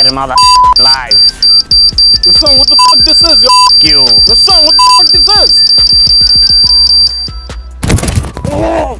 your mother lives. Yo, son, what the fuck this is, yo? You. Yo, son, what the fuck this is? Oh!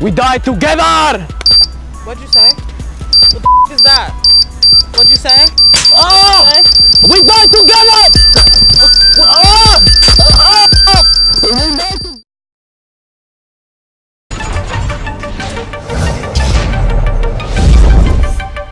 We died together! What'd you say? What the f is that? What'd you say? Oh! We died together!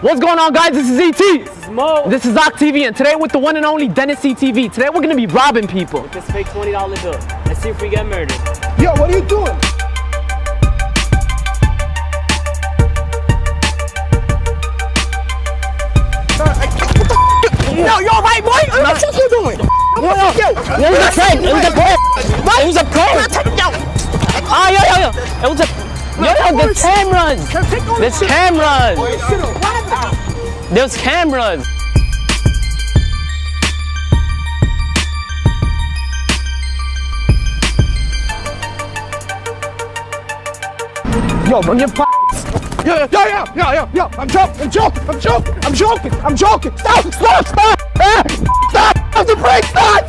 What's going on, guys? This is ET. This is Mo. This is Ock TV, and today with the one and only Dennis CTV. Today we're gonna be robbing people. With this fake $20 bill. Let's see if we get murdered. Yo, what are you doing? Yo, you're right, boy. What the fuck you doing? It was a prank. It was a prank. It was a prank. Ah, yo. It was a. Yo, there's cameras. There's cameras. There's cameras. Yo, run your Yo, I'm joking. Stop! Stop the brake! Stop!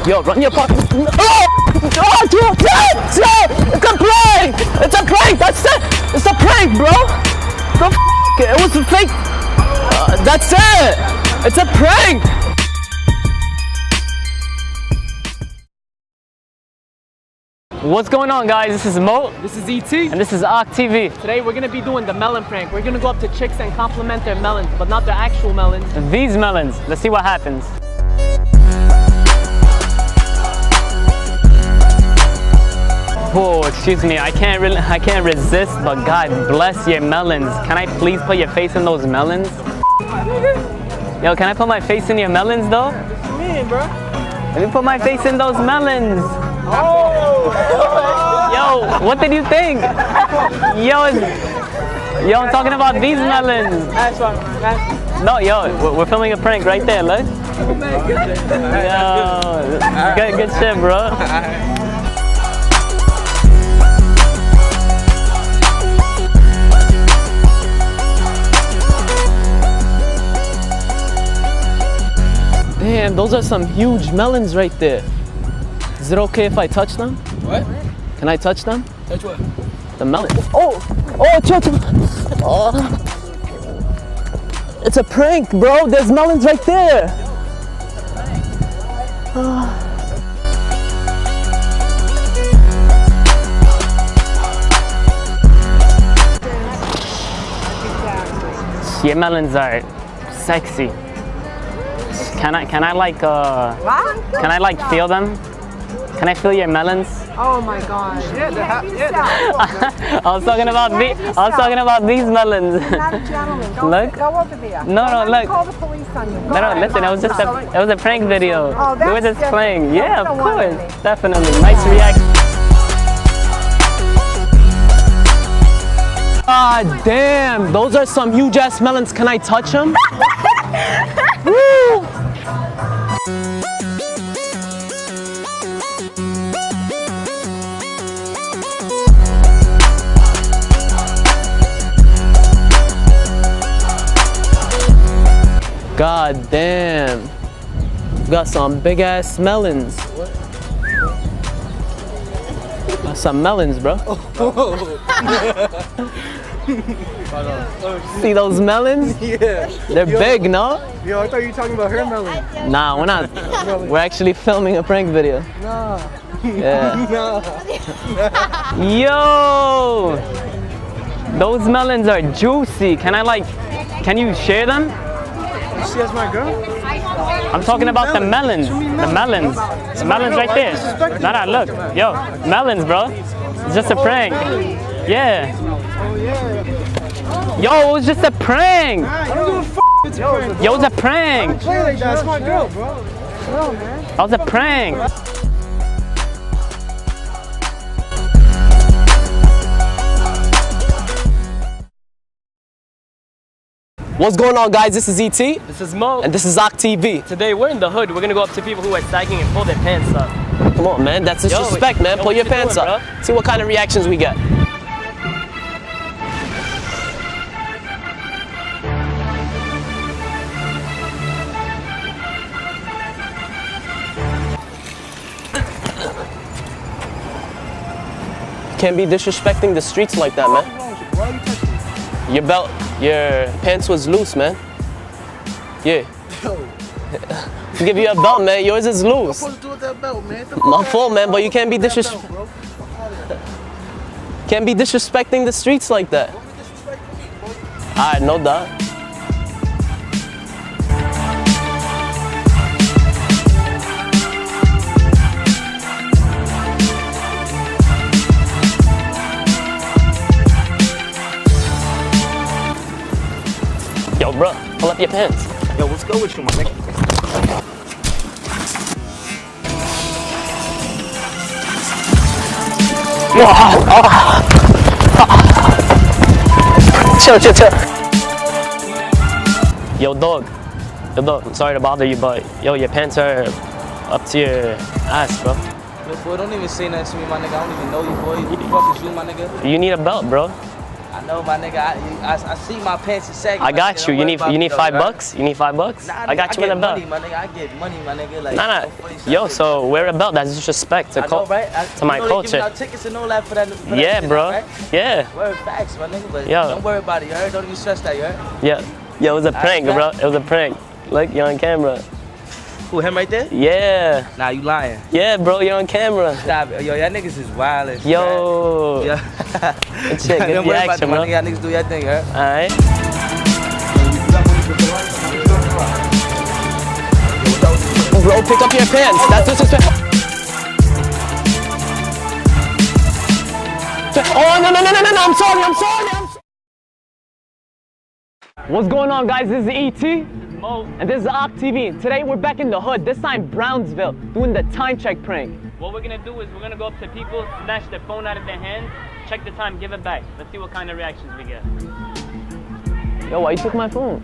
Yo, run your pocket. It's a prank! It's a prank! That's it! It's a prank, bro! It was a fake. That's it! It's a prank! What's going on, guys? This is Mo. This is ET. And this is Ock TV. Today we're gonna be doing the melon prank. We're gonna go up to chicks and compliment their melons, but not their actual melons. These melons. Let's see what happens. Oh, excuse me, I can't resist, but God bless your melons. Can I please put your face in those melons? Yo, can I put my face in your melons, though? What you mean, bro? Let me put my face in those melons. Oh! Yo, what did you think? Yo, I'm talking about these melons. That's fine. No, yo, we're filming a prank right there, look. Yo, good shit, bro. Damn, those are some huge melons right there. Is it okay if I touch them? What? Can I touch them? Touch what? The melon. Oh, it's a prank, bro. There's melons right there. Your melons are sexy. Can I like feel them? Can I feel your melons? Oh my God! I was talking about these melons. You're not a gentleman. Look. Go over there. No, look. Call the police on you. No, listen. It was a prank video. Oh, We were just that's playing. different. Yeah, That's of the one course, with me. definitely. Nice reaction. Ah, damn. Those are some huge ass melons. Can I touch them? Woo! God damn. Got some big ass melons. Got some melons, bro. See those melons? Yeah. They're big, no? Yo, I thought you were talking about her melon. Nah, we're not. We're actually filming a prank video. Nah. Yeah. Nah. Yo! Those melons are juicy. Can you share them? She has my girl? I'm talking about the melons. The melons. The melons right there. Nah, look. Yo, melons, bro. It's just a prank. Yeah. Oh, yeah. Yo, it was just a prank. I don't give a f***. It's a prank. Yo, it was a prank. Play like that. That's my girl, bro. No, man. That was a prank. What's going on, guys? This is ET. This is Mo. And this is Zoc TV. Today we're in the hood. We're gonna go up to people who are sagging and pull their pants up. Come on, man. That's disrespect, man. yo, Pull what your you pants doing, up. bro? See what kind of reactions we get. Can't be disrespecting the streets like that, man. Why are you touching me? Your belt, your pants was loose, man. Yeah. Yo, Give you a belt, man. Yours is loose. what's supposed to do with that belt, man? My fault, man, but you can't be That belt, disrespecting. bro. Can't be disrespecting the streets like that. Don't be disrespecting me, boy. Alright, no doubt. Yo, bro, pull up your pants. Yo, what's good with you, my nigga? Chill. Yo, dog. I'm sorry to bother you, but yo, your pants are up to your ass, bro. Yo, boy, don't even say nothing to me, my nigga. I don't even know you, boy. Who the fuck is you, my nigga? You need a belt, bro. I know, my nigga. I see my pants is sagging. I my got nigga. you. Don't You worry need about me, though, right? $5? You need $5? Nah, I got you with a get belt. money, my nigga. I get money, my nigga. Like, Nah. don't funny shit. Yo, I get so money. wear a belt. That's disrespect to, I know, right? to my you know culture. They giving out tickets and all that for that. For Yeah, that shit, bro. Right? Yeah. Word facts, my nigga. But Yo. don't worry about it. You heard? Don't even stress that. You heard? Yeah. Yo, it was a prank, bet. bro. It was a prank. Look, you're on camera. Who, him right there? Yeah. Nah, you lying. Yeah, bro, you're on camera. Stop it. Yo, y'all niggas is wild as Yo. Yeah. Good shit, good Don't worry about reaction, it, my bro. nigga. Y'all niggas do your thing, you heard? Alright. Bro, pick up your pants. That's disrespectful. Oh, no. I'm sorry. What's going on, guys? This is ET. Mo, And this is Zoc TV. Today we're back in the hood, this time Brownsville, doing the time check prank. what we're gonna do is we're gonna go up to people, snatch their phone out of their hand, check the time, give it back. Let's see what kind of reactions we get. Yo, why you took my phone?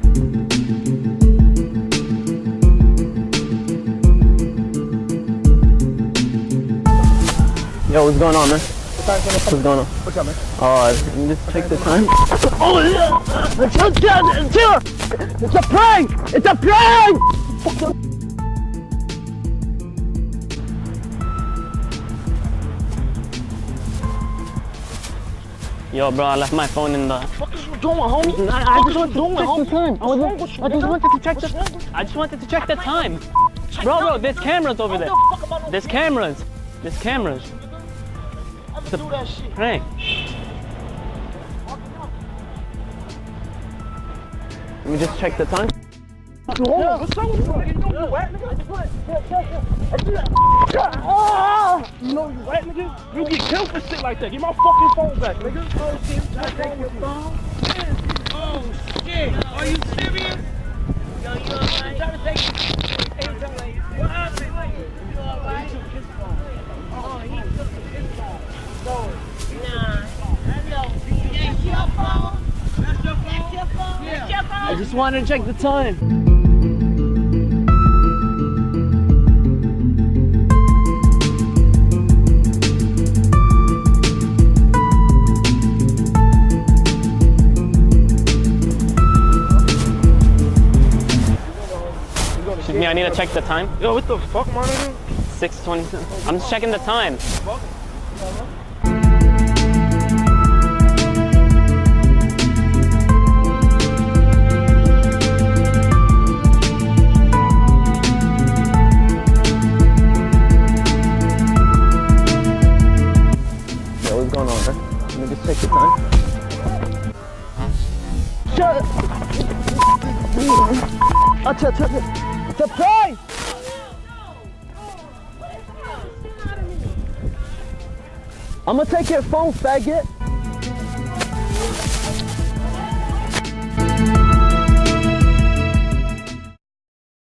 Yo, what's going on, man? What's going on? What's up, man? Let me just check the time. Oh, yeah! It's a prank! It's a prank! Yo, bro, I left my phone in the. What is you doing, homie? I just wanted to check the time. Bro, there's cameras over there. There's cameras. There's cameras. I'm gonna do that shit. Prank. Let me just check the time. Yeah, what's up with you? You know you wet, nigga. You know you wet, nigga. You get killed for shit like that. Get my fucking phone back, nigga. Oh shit, I take your phone. Oh shit, are you serious? Yo, you alright? Trying to take it. What happened? You alright? He took his phone. Oh, he took his phone. No. Nah. That's your phone. That's your phone? That's your phone? Yeah. That's your phone? I just wanted to check the time. Excuse me, I need to check the time. Yo, what the fuck, my nigga? 6:27. I'm just checking the time. Yo, what's going on, man? Let me just check the time. It's a prank! I'm gonna take your phone, faggot.